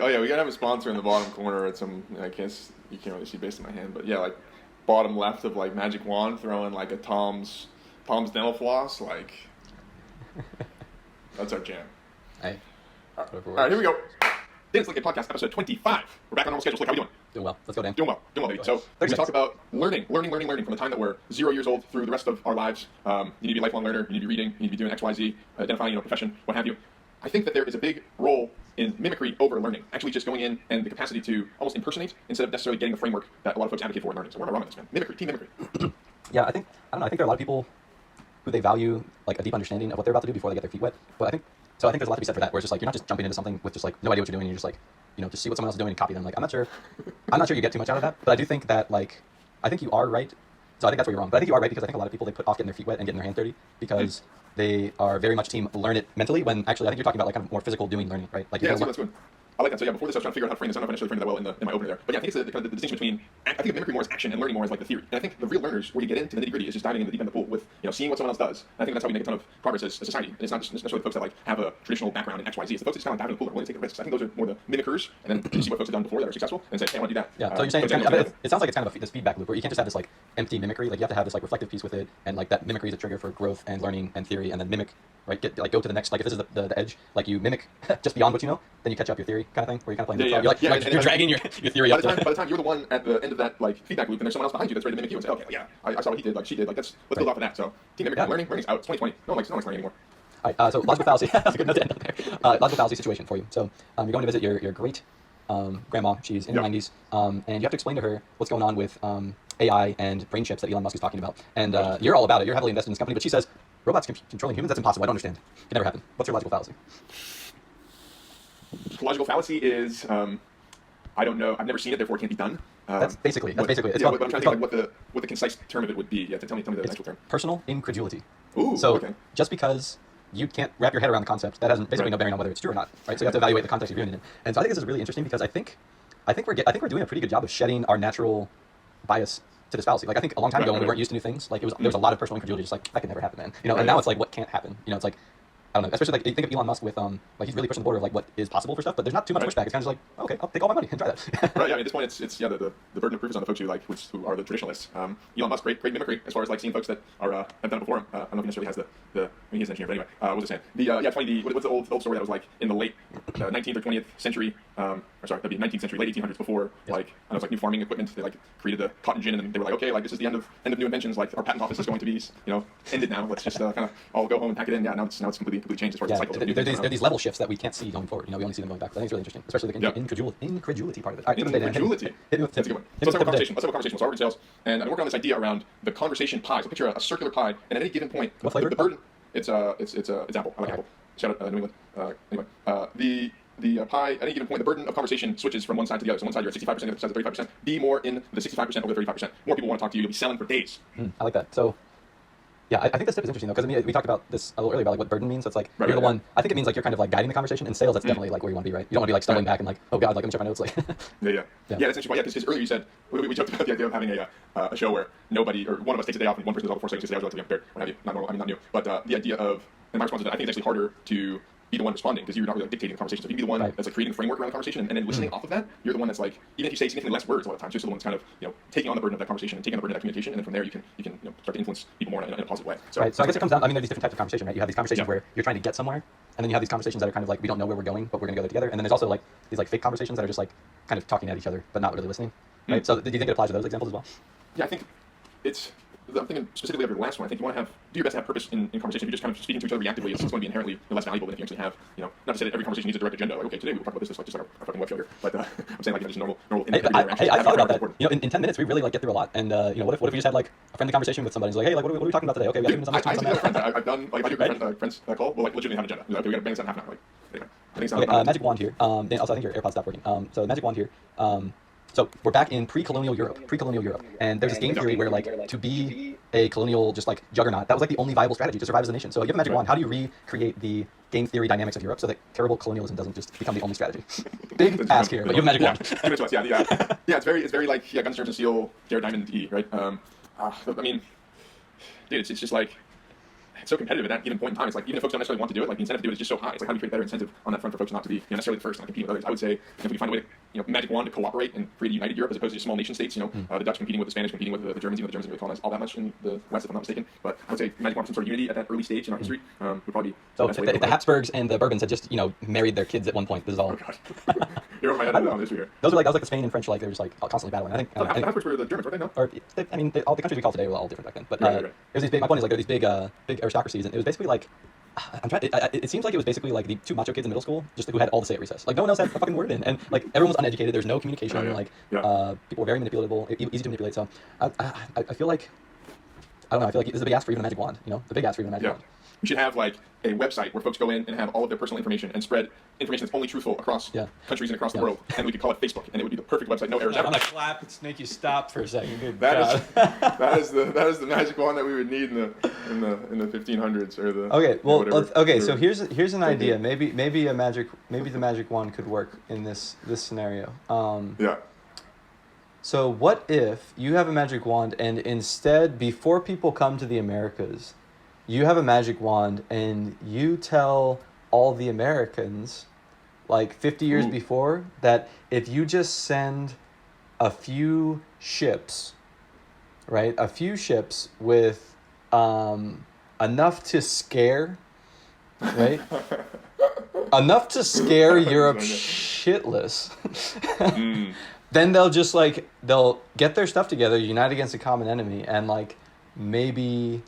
Oh yeah, we gotta have a sponsor in the bottom corner at some. You can't really see based on my hand, but yeah, like bottom left of like Magic Wand, throwing like a Tom's dental floss. Like that's our jam. Hey, All right, here we go. Dance Like a Podcast, episode 25. We're back on normal schedule. Slick, how are we doing? doing well. Let's go, Dan. Doing well, baby. So we talked about learning from the time that we're 0 years old through the rest of our lives. You need to be a lifelong learner. You need to be reading. You need to be doing X, Y, Z, identifying profession, what have you. I think that there is a big role in mimicry over learning. Actually, just going in and the capacity to almost impersonate instead of necessarily getting the framework that a lot of folks advocate for in learning. So where am I wrong on this, man? Mimicry, team mimicry. Yeah, I think there are a lot of people who they value like a deep understanding of what they're about to do before they get their feet wet. But I think there's a lot to be said for that, where it's just like you're not just jumping into something with just like no idea what you're doing. You're just like, just see what someone else is doing and copy them. Like I'm not sure you get too much out of that, but I do think that I think you are right. So I think that's where you're wrong. But I think you are right because I think a lot of people, they put off getting their feet wet and getting their hands dirty because they are very much team learn it mentally, when actually I think you're talking about like kind of more physical doing learning, right? Like yeah, that's good. I like that. So yeah, before this I was trying to figure out how to frame this. I don't know if I necessarily framed it that well in my opener there. But yeah, I think it's the distinction between, I think of mimicry more as action and learning more as like the theory. And I think the real learners, where you get into the nitty gritty, is just diving into the deep end of the pool with, seeing what someone else does. And I think that's how we make a ton of progress as a society. And it's not just necessarily the folks that like have a traditional background in X, Y, Z. It's the folks that just kind of dive in the pool and willing to take the risks. I think those are more the mimickers, and then you see what folks have done before that are successful and say, hey, I want to do that. Yeah. So you're saying it sounds like it's kind of this feedback loop where you can't just have this like empty mimicry. Like you have to have this like reflective piece with it, and like that mimicry is a trigger for growth and learning and theory, and then mimic. Right, go to the next. Like if this is the edge, like you mimic just beyond what you know, then you catch up your theory kind of thing, where you're kind of playing. You're dragging your theory up. By the time you're the one at the end of that like feedback loop, and there's someone else behind you that's ready to mimic you and say, okay, yeah, I saw what he did, like she did, like let's build off of that. So team mimicry, learning's out. It's 2020. No one likes learning anymore. All right, so logical fallacy. That's a good note to end up there. Logical fallacy situation for you. So you're going to visit your great grandma. She's in her 90s, and you have to explain to her what's going on with AI and brain chips that Elon Musk is talking about. And you're all about it. You're heavily invested in this company, but she says robots controlling humans, that's impossible. I don't understand. It can never happen. What's your logical fallacy? Logical fallacy is, I don't know. I've never seen it, therefore it can't be done. That's basically it. But I'm trying to think like what the concise term of it would be. Yeah, tell me the actual term. Personal incredulity. Ooh, so okay. Just because you can't wrap your head around the concept, that has basically no bearing on whether it's true or not, right? So you have to evaluate the context you're doing it in. And so I think this is really interesting because I think we're doing a pretty good job of shedding our natural bias to this fallacy. Like I think a long time ago when we weren't used to new things, like there was a lot of personal incredulity, just like that could never happen, man. And now it's like what can't happen. It's like I don't know. Especially like you think of Elon Musk with like he's really pushing the border of like what is possible for stuff, but there's not too much pushback. It's kind of just like okay, I'll take all my money and try that. Right. Yeah. At this point, it's the burden of proof is on the folks who are the traditionalists. Elon Musk, great mimicry as far as like seeing folks that are have done it before him. I don't know if he necessarily has he's an engineer, but anyway, what was I saying? It's funny. What's the old story that was like in the late 19th or 20th century? That'd be 19th century, late 1800s, before like I know it's like new farming equipment. They like created the cotton gin, and then they were like, okay, like this is the end of new inventions. Like our patent office is going to be ended now. Let's just kind of all go home and pack it in. Yeah, now it's completely changed as far as the cycle. There are these level shifts that we can't see going forward. We only see them going back. I think it's really interesting, especially the incredulity part of it. All right, incredulity. That's a good one. So let's have a conversation. So I work in sales, and I work on this idea around the conversation pie. So picture a circular pie, and at any given point, what flavor? The burden. It's apple. I like apple. Shout out New England. The pie, at any given point, the burden of conversation switches from one side to the other. So one side you're at 65%, the other side at 35%. Be more in the 65% over the 35%. More people want to talk to you. You'll be selling for days. I like that. So, yeah, I think this tip is interesting, though, because we talked about this a little earlier about like what burden means. So it's like you're the one. I think it means like you're kind of like guiding the conversation. In sales, that's definitely like where you want to be, right? You don't want to be like stumbling back and like, oh god, like let me check my notes. Like, yeah, that's interesting. Yeah, because earlier you said we joked about the idea of having a show where nobody or one of us takes a day off and one person does all the 4 seconds, 6 hours relatively unprepared. What have you? Not normal. I mean, not new. But the idea of, and my response is that I think it's actually harder to be the one responding because you're not really like dictating the conversation. So if you can be the one that's like creating a framework around the conversation and then listening off of that, you're the one that's like, even if you say significantly less words a lot of times, you're still the one that's kind of taking on the burden of that conversation and taking on the burden of that communication, and then from there you can start to influence people more in a positive way. So right. So I guess it comes down. I mean, there's different types of conversation, right? You have these conversations where you're trying to get somewhere, and then you have these conversations that are kind of like we don't know where we're going, but we're going to go there together. And then there's also like these like fake conversations that are just like kind of talking at each other but not really listening, right? So do you think it applies to those examples as well? Yeah, I think I'm thinking specifically of your last one. I think you want to do your best to have purpose in conversation. If you're just kind of speaking to each other reactively, it's going to be inherently less valuable than if you actually have, not to say that every conversation needs a direct agenda. Like, okay, today we'll talk about this, like just like our fucking web show here. But I'm saying like just normal. I thought about that. In 10 minutes we really like get through a lot. And what if we just had like a friendly conversation with somebody? Who's like, hey, like what are we talking about today? Okay, we got I've done like if I do friends call, we'll like legitimately have an agenda. Okay, we got to bang this out in half an hour. Like, anyway, I think magic wand here. Dan, also I think your AirPods stopped working. So magic wand here. So we're back in pre-colonial Europe, and there's this game theory where like to be a colonial just like juggernaut, that was like the only viable strategy to survive as a nation. So you have a magic wand. How do you recreate the game theory dynamics of Europe so that terrible colonialism doesn't just become the only strategy? Big ask here, but you have a magic wand. Yeah, it's very like Guns, Germs, and Steel, Jared Diamond E, right? I mean, dude, it's just like so competitive at that given point in time. It's like even if folks don't necessarily want to do it, like the incentive to do it is just so high. It's like how do you create better incentive on that front for folks not to be necessarily the first and not compete with others? I would say if we can find a way to magic wand to cooperate and create a united Europe as opposed to just small nation states. The Dutch competing with the Spanish, competing with the Germans. The Germans didn't really colonize all that much in the West, if I'm not mistaken. But I would say magic wand for some sort of unity at that early stage in our history would probably be so if the Habsburgs and the Bourbons had just married their kids at one point, this is all. Oh God. You're on my head on history here. Those were like the Spain and French, like they were just like constantly battling. I think. The Habsburgs were the Germans, weren't they? No. Or all the countries we call today were all different back then. But right. it was these big. My point is like there were these big aristocracies, and it was basically like. It seems like it was basically like the two macho kids in middle school, just who had all to say at recess. Like no one else had a fucking word in, and like everyone was uneducated. There's no communication. People were very manipulatable, easy to manipulate. So I feel like I don't know. I feel like this is a big ask for even a magic wand. The big ask for even a magic wand. We should have like a website where folks go in and have all of their personal information and spread information that's only truthful across countries and across the world. And we could call it Facebook, and it would be the perfect website. No errors ever. I'm gonna clap and make you stop for a second. Good that God. is the magic wand that we would need in the 1500s or the. Okay, well, whatever. So here's an idea. Maybe the magic wand could work in this scenario. So what if you have a magic wand and instead, before people come to the Americas, you have a magic wand and you tell all the Americans, like 50 years before, that if you just send a few ships, right? A few ships with enough to scare, right? Enough to scare Europe shitless. Then they'll get their stuff together, unite against a common enemy, and maybe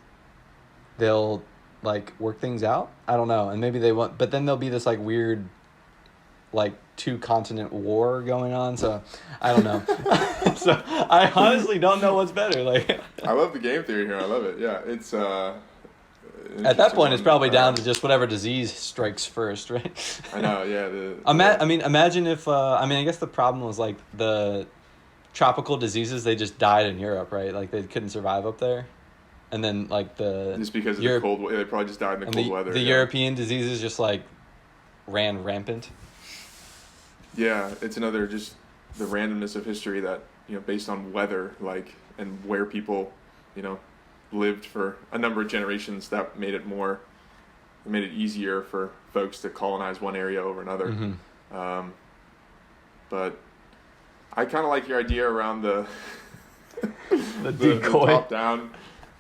they'll work things out. I don't know, and maybe they won't. But then there'll be this weird, 2-continent war going on. So I don't know. So I honestly don't know what's better. I love the game theory here. I love it. Yeah, it's. At that point, it's probably down to just whatever disease strikes first, right? I know. Yeah. Imagine if. I guess the problem was the tropical diseases. They just died in Europe, right? They couldn't survive up there. And then just because of the cold weather, they probably just died in the cold weather. The European diseases just ran rampant. Yeah, it's another just the randomness of history that based on weather, and where people, lived for a number of generations, that made it easier for folks to colonize one area over another. Mm-hmm. But I kind of like your idea around the decoy, the top down.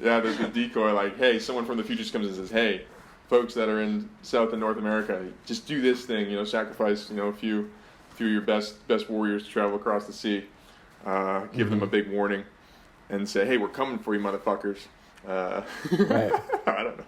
Yeah, the decoy, hey, someone from the future just comes and says, hey, folks that are in South and North America, just do this thing, sacrifice, a few of your best warriors to travel across the sea, give them a big warning, and say, hey, we're coming for you, motherfuckers. Right. I don't know.